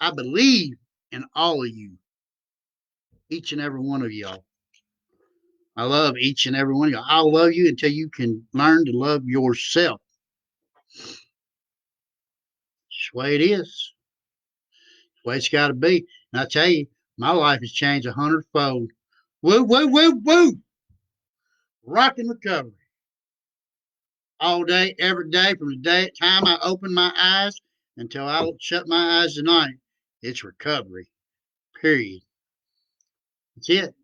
I believe in all of you, each and every one of y'all. I love each and every one of y'all. I'll love you until you can learn to love yourself. It's the way it is. It's the way it's got to be. And I tell you, my life has changed 100-fold. Woo, woo, woo, woo. Rock and recovery. All day, every day, from the time I open my eyes until I shut my eyes tonight. It's recovery. Period. That's it.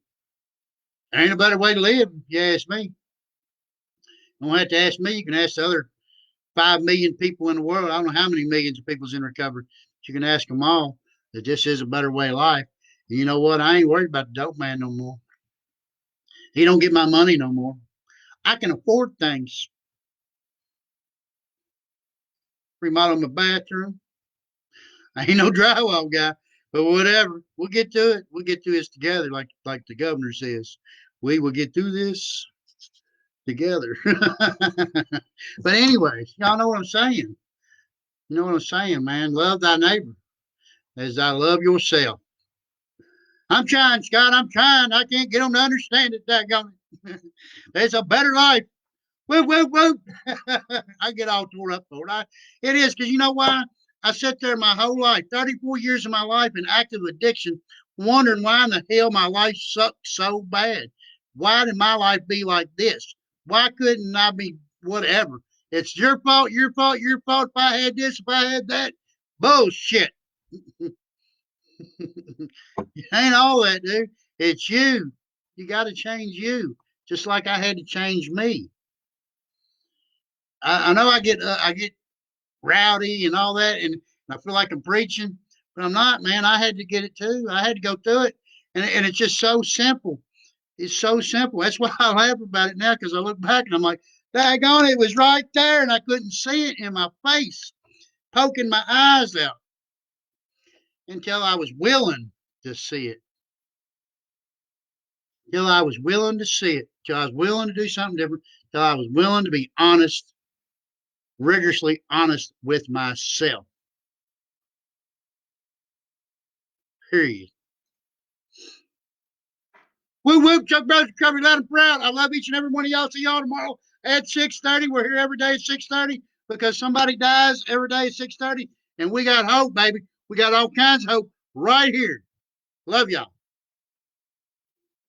There ain't a better way to live, if you ask me. You don't have to ask me. You can ask the other 5 million people in the world. I don't know how many millions of people's in recovery. But you can ask them all that this is a better way of life. And you know what? I ain't worried about the dope man no more. He don't get my money no more. I can afford things. Remodel my bathroom. I ain't no drywall guy, but whatever. We'll get to it. We'll get through this together, like the governor says. We will get through this together. But anyways, y'all know what I'm saying. You know what I'm saying, man. Love thy neighbor as I love yourself. I'm trying, Scott. I'm trying. I can't get them to understand it. Daggone it. There's a better life. Woo, woo, woo. I get all tore up for it. It is because you know why? I sat there my whole life, 34 years of my life in active addiction, wondering why in the hell my life sucked so bad. Why did my life be like this? Why couldn't I be whatever? It's your fault, your fault, your fault. If I had this, if I had that. Bullshit. Ain't all that, dude. It's you. You got to change you, just like I had to change me. I know I get rowdy and all that, and I feel like I'm preaching, But I'm not, man. I had to get it too. I had to go through it. And it's just so simple. It's so simple. That's why I laugh about it now because I look back and I'm like, daggone, it was right there and I couldn't see it in my face, poking my eyes out until I was willing to see it. Till I was willing to see it. Till I was willing to do something different. Till I was willing to be honest, rigorously honest with myself. Period. Whoop whoop, Chuck Brothers Recovery, loud and proud. I love each and every one of y'all. See y'all tomorrow at 6:30. We're here every day at 6:30 because somebody dies every day at 6:30. And we got hope, baby. We got all kinds of hope right here. Love y'all.